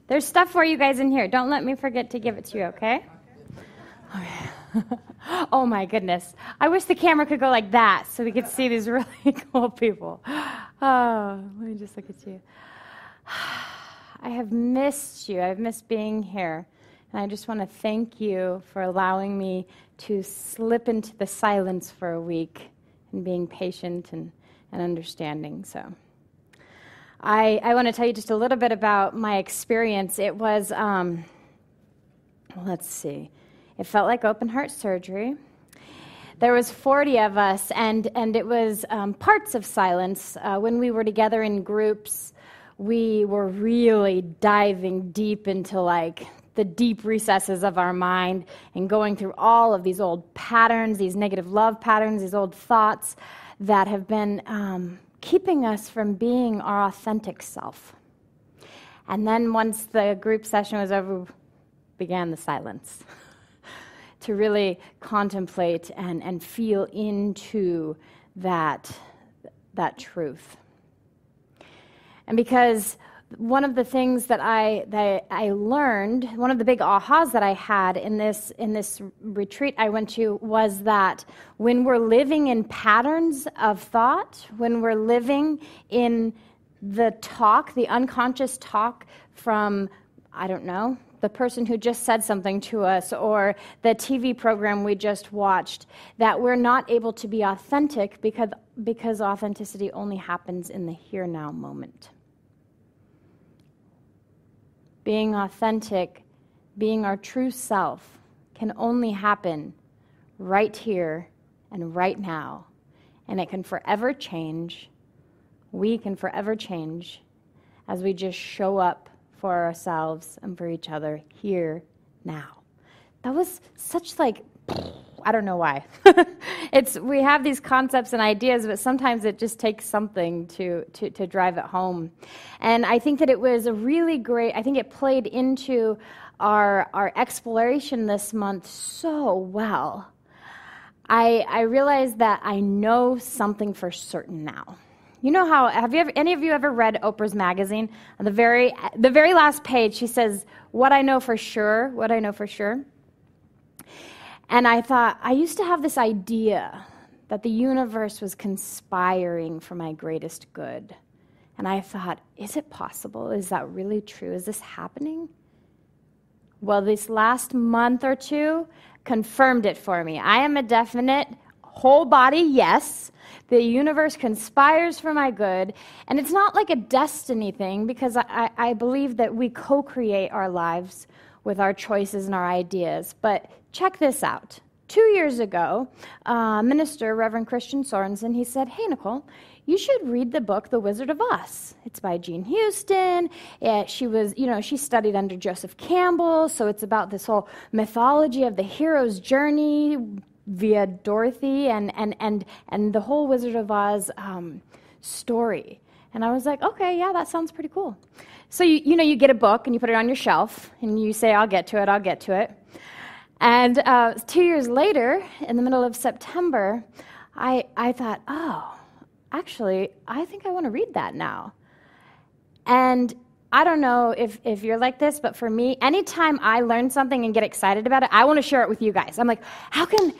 There's stuff for you guys in here. Don't let me forget to give it to you, okay? Okay. Oh my goodness. I wish the camera could go like that so we could see these really cool people. Oh, let me just look at you. I have missed you. I've missed being here. And I just want to thank you for allowing me to slip into the silence for a week and being patient and understanding. So I want to tell you just a little bit about my experience. It was, let's see, it felt like open heart surgery. There was 40 of us, and it was parts of silence. When we were together in groups, we were really diving deep into like the deep recesses of our mind and going through all of these old patterns, these negative love patterns, these old thoughts that have been keeping us from being our authentic self. And then once the group session was over, began the silence to really contemplate and feel into that truth. And because one of the things that I learned, one of the big ahas that I had in this retreat I went to was that when we're living in patterns of thought, when we're living in the unconscious talk from, I don't know, the person who just said something to us or the TV program we just watched, that we're not able to be authentic because authenticity only happens in the here now moment. Being authentic, being our true self, can only happen right here and right now. And it can forever change. We can forever change as we just show up for ourselves and for each other here now. That was such like, I don't know why. We have these concepts and ideas, but sometimes it just takes something to drive it home. And I think that it was a really great, I think it played into our exploration this month so well. I realized that I know something for certain now. You know how, any of you ever read Oprah's magazine? On the very last page, she says, what I know for sure. And I thought, I used to have this idea that the universe was conspiring for my greatest good. And I thought, is it possible? Is that really true? Is this happening? Well, this last month or two confirmed it for me. I am a definite whole body yes. The universe conspires for my good. And it's not like a destiny thing, because I believe that we co-create our lives with our choices and our ideas. But check this out. 2 years ago, Minister Reverend Christian Sorensen, he said, hey, Nicole, you should read the book, The Wizard of Oz. It's by Jean Houston. She studied under Joseph Campbell, so it's about this whole mythology of the hero's journey via Dorothy and the whole Wizard of Oz story. And I was like, okay, yeah, that sounds pretty cool. So you get a book and you put it on your shelf and you say, I'll get to it. And 2 years later, in the middle of September, I thought, oh, actually, I think I want to read that now. And I don't know if you're like this, but for me, anytime I learn something and get excited about it, I want to share it with you guys. I'm like, how can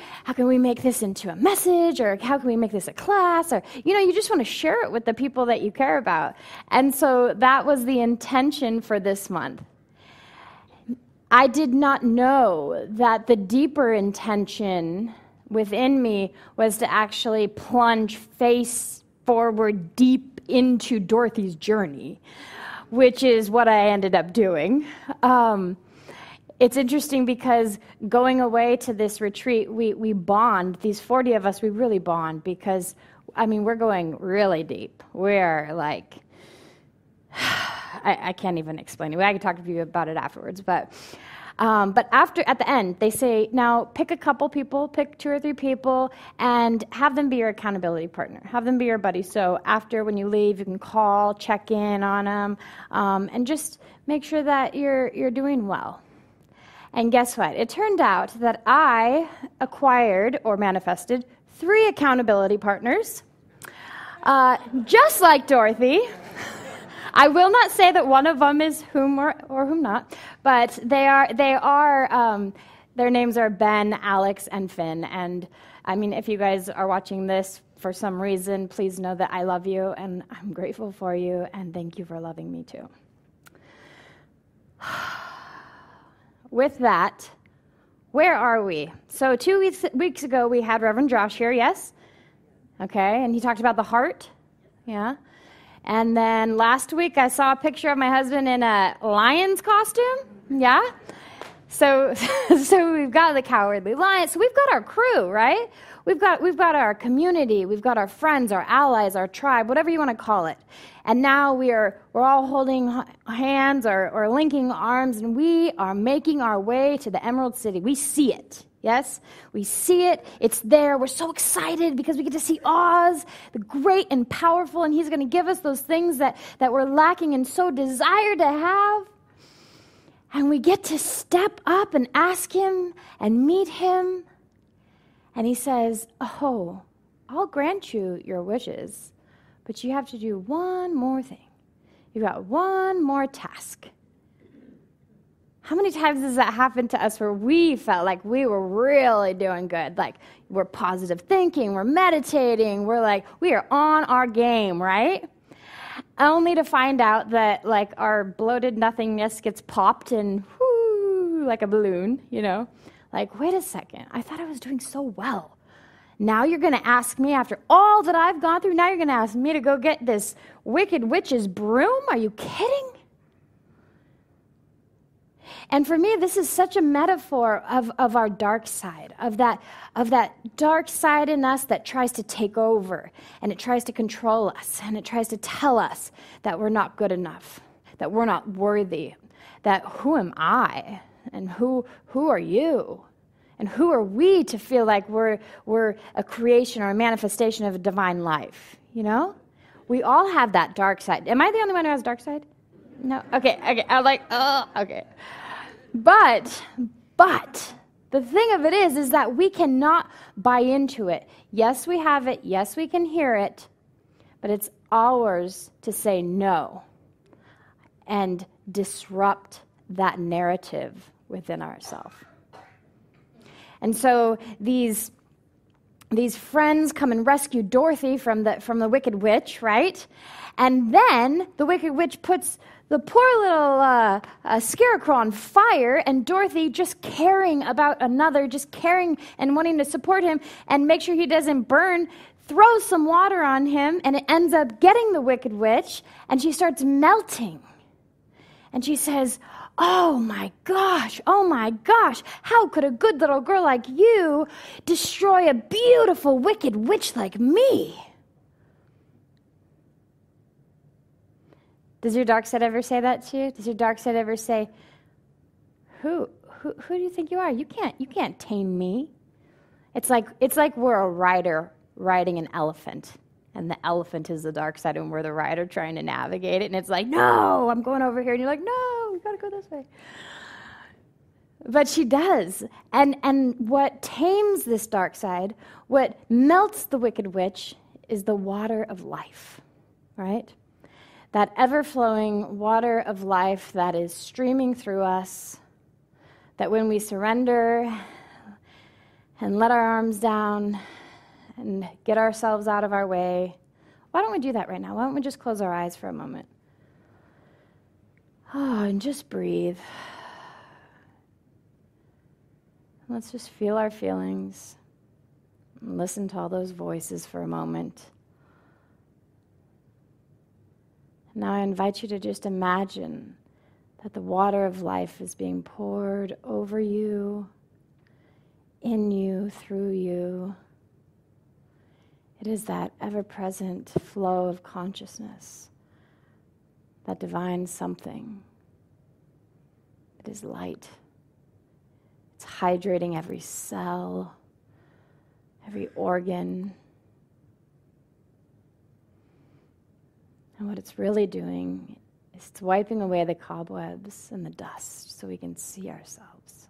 we make this into a message, or how can we make this a class, or you just want to share it with the people that you care about. And so that was the intention for this month. I did not know that the deeper intention within me was to actually plunge face forward deep into Dorothy's journey, which is what I ended up doing. It's interesting because going away to this retreat, we bond. These 40 of us, we really bond because, we're going really deep. We're like, I can't even explain it. I can talk to you about it afterwards, but at the end, they say, now pick a couple people, pick 2 or 3 people, and have them be your accountability partner. Have them be your buddy. So after, when you leave, you can call, check in on them, and just make sure that you're doing well. And guess what? It turned out that I acquired or manifested 3 accountability partners, just like Dorothy. I will not say that one of them is whom or whom not, but their names are Ben, Alex, and Finn. And I mean, if you guys are watching this for some reason, please know that I love you and I'm grateful for you, and thank you for loving me too. With that, where are we? So 2 weeks ago, we had Reverend Josh here, yes? Okay, and he talked about the heart, yeah? And then last week, I saw a picture of my husband in a lion's costume, yeah? So we've got the Cowardly Lion. So we've got our crew, right? We've got our community. We've got our friends, our allies, our tribe, whatever you want to call it. And now we're all holding hands or linking arms, and we are making our way to the Emerald City. We see it. Yes, we see it. It's there. We're so excited because we get to see Oz, the great and powerful, and he's going to give us those things that we're lacking and so desire to have. And we get to step up and ask him and meet him. And he says, oh, I'll grant you your wishes, but you have to do one more thing. You've got one more task. How many times does that happen to us where we felt like we were really doing good? Like we're positive thinking, we're meditating, we're like, we are on our game, right? Only to find out that like our bloated nothingness gets popped and whoo, like a balloon, you know? Like, wait a second, I thought I was doing so well. Now you're going to ask me, after all that I've gone through, now you're going to ask me to go get this wicked witch's broom? Are you kidding? And for me, this is such a metaphor of our dark side, of that dark side in us that tries to take over, and it tries to control us, and it tries to tell us that we're not good enough, that we're not worthy, that who am I, and who are you, and who are we to feel like we're a creation or a manifestation of a divine life, you know? We all have that dark side. Am I the only one who has dark side? No? Okay. I'm like, oh, okay. But the thing of it is that we cannot buy into it. Yes, we have it. Yes, we can hear it. But it's ours to say no and disrupt that narrative within ourselves. And so these friends come and rescue Dorothy from the wicked witch, right? And then the wicked witch puts the poor little scarecrow on fire, and Dorothy, just caring about another, just caring and wanting to support him and make sure he doesn't burn, throws some water on him, and it ends up getting the wicked witch, and she starts melting. And she says, oh my gosh, how could a good little girl like you destroy a beautiful wicked witch like me? Does your dark side ever say that to you? Does your dark side ever say, who do you think you are? You can't tame me. It's like we're a rider riding an elephant, and the elephant is the dark side, and we're the rider trying to navigate it, and it's like, no, I'm going over here, and you're like, no, we gotta go this way. But she does. And what tames this dark side, what melts the wicked witch, is the water of life, right? That ever-flowing water of life that is streaming through us, that when we surrender and let our arms down and get ourselves out of our way, why don't we do that right now? Why don't we just close our eyes for a moment? Oh, and just breathe. Let's just feel our feelings and listen to all those voices for a moment. Now I invite you to just imagine that the water of life is being poured over you, in you, through you. It is that ever-present flow of consciousness, that divine something. It is light. It's hydrating every cell, every organ. And what it's really doing is it's wiping away the cobwebs and the dust so we can see ourselves.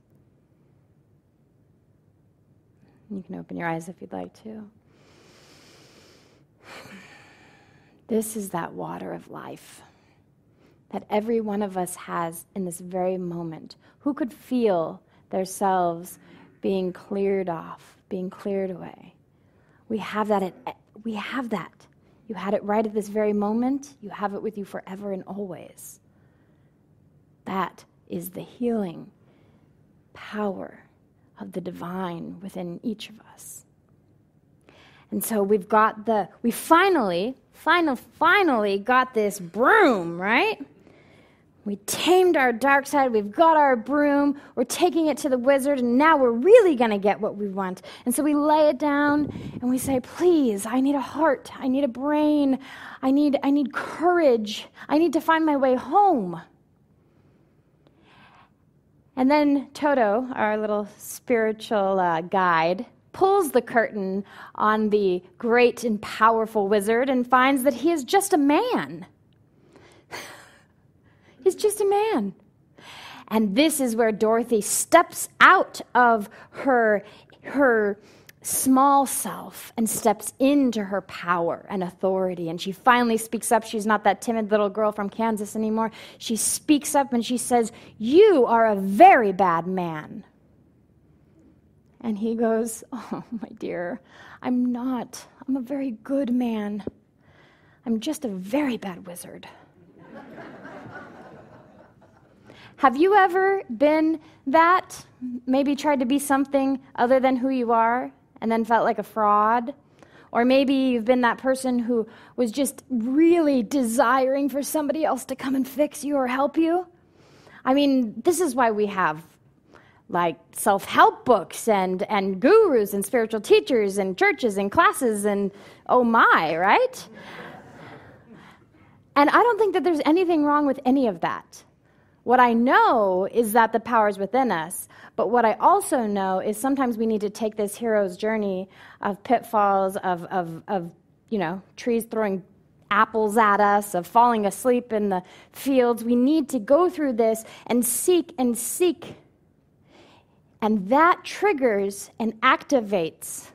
You can open your eyes if you'd like to. This is that water of life that every one of us has in this very moment. Who could feel themselves being cleared off, being cleared away? We have that. We have that. You had it right at this very moment. You have it with you forever and always. That is the healing power of the divine within each of us. And so we finally got this broom, right? We tamed our dark side. We've got our broom. We're taking it to the wizard, and now we're really going to get what we want. And so we lay it down, and we say, please, I need a heart. I need a brain. I need courage. I need to find my way home. And then Toto, our little spiritual guide, pulls the curtain on the great and powerful wizard and finds that he is just a man. He's just a man. And this is where Dorothy steps out of her small self and steps into her power and authority. And she finally speaks up. She's not that timid little girl from Kansas anymore. She speaks up and she says, "You are a very bad man." And he goes, "Oh, my dear, I'm not. I'm a very good man. I'm just a very bad wizard." Have you ever been that? Maybe tried to be something other than who you are and then felt like a fraud? Or maybe you've been that person who was just really desiring for somebody else to come and fix you or help you? I mean, this is why we have like self-help books and gurus and spiritual teachers and churches and classes and oh my, right? And I don't think that there's anything wrong with any of that. What I know is that the power is within us, but what I also know is sometimes we need to take this hero's journey of pitfalls, of trees throwing apples at us, of falling asleep in the fields. We need to go through this and seek, and that triggers and activates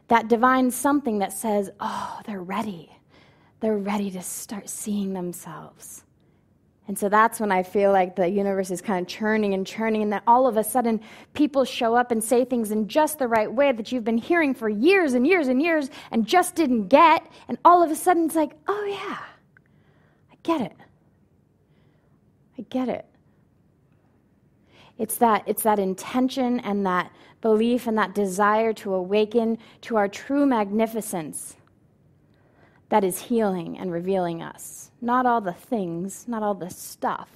that divine something that says, oh, they're ready. They're ready to start seeing themselves. And so that's when I feel like the universe is kind of churning, and then all of a sudden people show up and say things in just the right way that you've been hearing for years and years and years and just didn't get, and all of a sudden it's like, oh yeah, I get it. It's that intention and that belief and that desire to awaken to our true magnificence that is healing and revealing us. Not all the things, not all the stuff,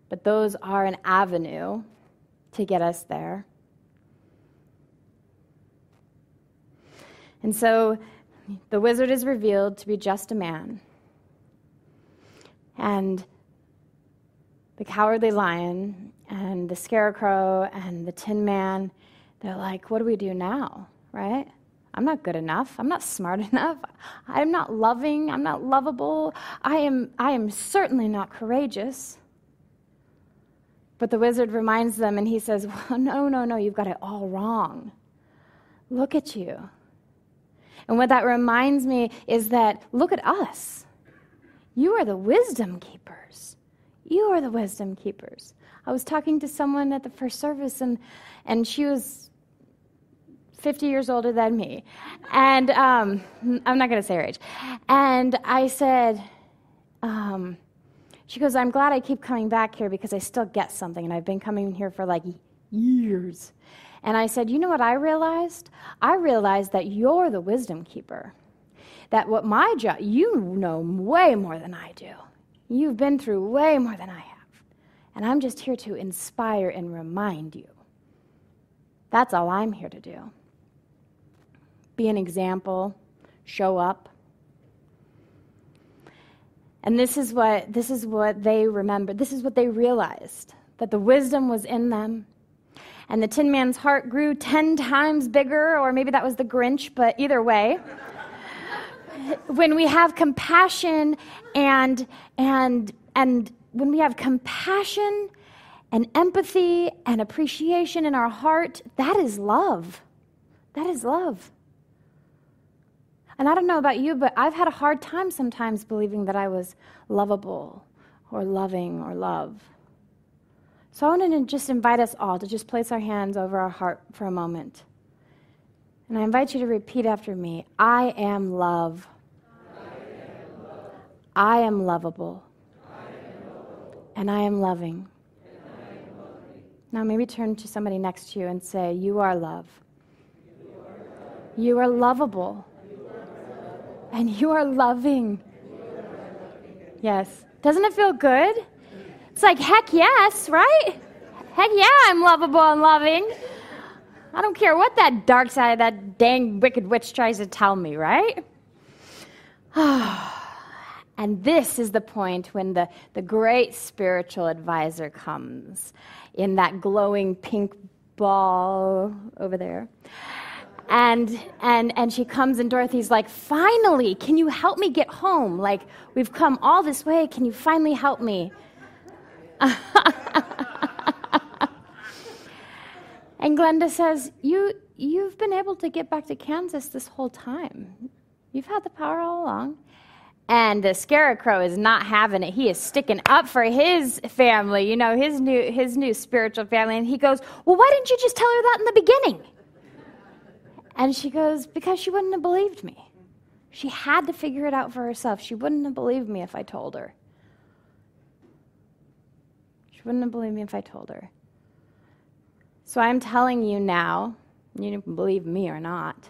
but those are an avenue to get us there. And so the wizard is revealed to be just a man. And the cowardly lion and the scarecrow and the tin man, they're like, what do we do now, right? I'm not good enough. I'm not smart enough. I'm not loving. I'm not lovable. I am certainly not courageous. But the wizard reminds them, and he says, well, no, you've got it all wrong. Look at you. And what that reminds me is that, look at us. You are the wisdom keepers. You are the wisdom keepers. I was talking to someone at the first service, and she was 50 years older than me. And I'm not going to say her age. And I said, she goes, I'm glad I keep coming back here because I still get something, and I've been coming here for like years. And I said, you know what I realized? I realized that you're the wisdom keeper. That what my job, you know way more than I do. You've been through way more than I have. And I'm just here to inspire and remind you. That's all I'm here to do. Be an example, show up. And this is what they remembered. This is what they realized, that the wisdom was in them. And the Tin Man's heart grew 10 times bigger, or maybe that was the Grinch, but either way. When we have compassion and when we have compassion and empathy and appreciation in our heart, that is love. That is love. And I don't know about you, but I've had a hard time sometimes believing that I was lovable or loving or love. So I want to just invite us all to just place our hands over our heart for a moment. And I invite you to repeat after me. I am love. I am lovable. And I am loving. Now maybe turn to somebody next to you and say, you are love. You are lovable. And you are loving. Yes. Doesn't it feel good? It's like, heck yes, right? Heck yeah, I'm lovable and loving. I don't care what that dark side of that dang wicked witch tries to tell me, right? And this is the point when the great spiritual advisor comes in that glowing pink ball over there. And she comes and Dorothy's like, finally, can you help me get home? Like, we've come all this way. Can you finally help me? And Glenda says, you've been able to get back to Kansas this whole time. You've had the power all along. And the Scarecrow is not having it. He is sticking up for his family, you know, his new spiritual family. And he goes, well, why didn't you just tell her that in the beginning? And she goes, because she wouldn't have believed me. She had to figure it out for herself. She wouldn't have believed me if I told her. She wouldn't have believed me if I told her. So I'm telling you now, you can believe me or not,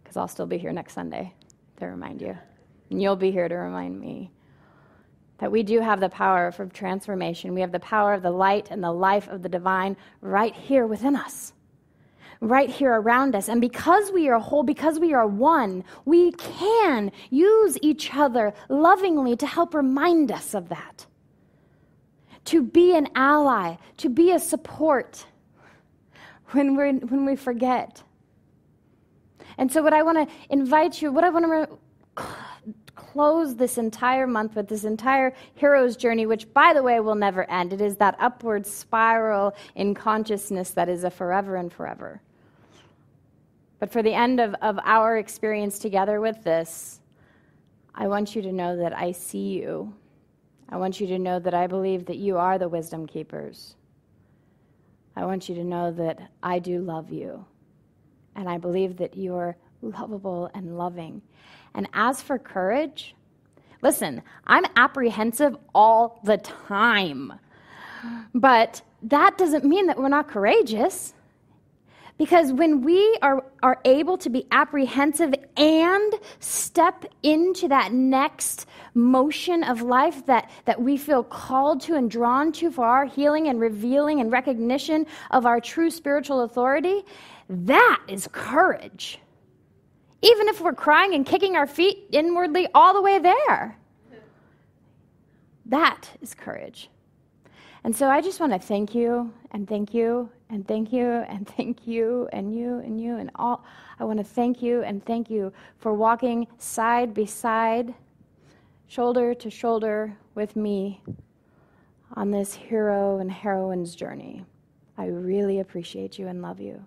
because I'll still be here next Sunday to remind you. And you'll be here to remind me that we do have the power for transformation. We have the power of the light and the life of the divine right here within us, right here around us. And because we are whole, because we are one, we can use each other lovingly to help remind us of that. To be an ally, to be a support when we forget. And so what I want to invite you, what I want to close this entire month with, this entire hero's journey, which, by the way, will never end. It is that upward spiral in consciousness that is a forever and forever. But for the end of our experience together with this, I want you to know that I see you. I want you to know that I believe that you are the wisdom keepers. I want you to know that I do love you. And I believe that you are lovable and loving. And as for courage, listen, I'm apprehensive all the time. But that doesn't mean that we're not courageous. Because when we are able to be apprehensive and step into that next motion of life that we feel called to and drawn to for our healing and revealing and recognition of our true spiritual authority, that is courage. Even if we're crying and kicking our feet inwardly all the way there. That is courage. And so I just want to thank you and thank you and thank you and thank you and you and you and all. I want to thank you and thank you for walking side by side, shoulder to shoulder with me on this hero and heroine's journey. I really appreciate you and love you.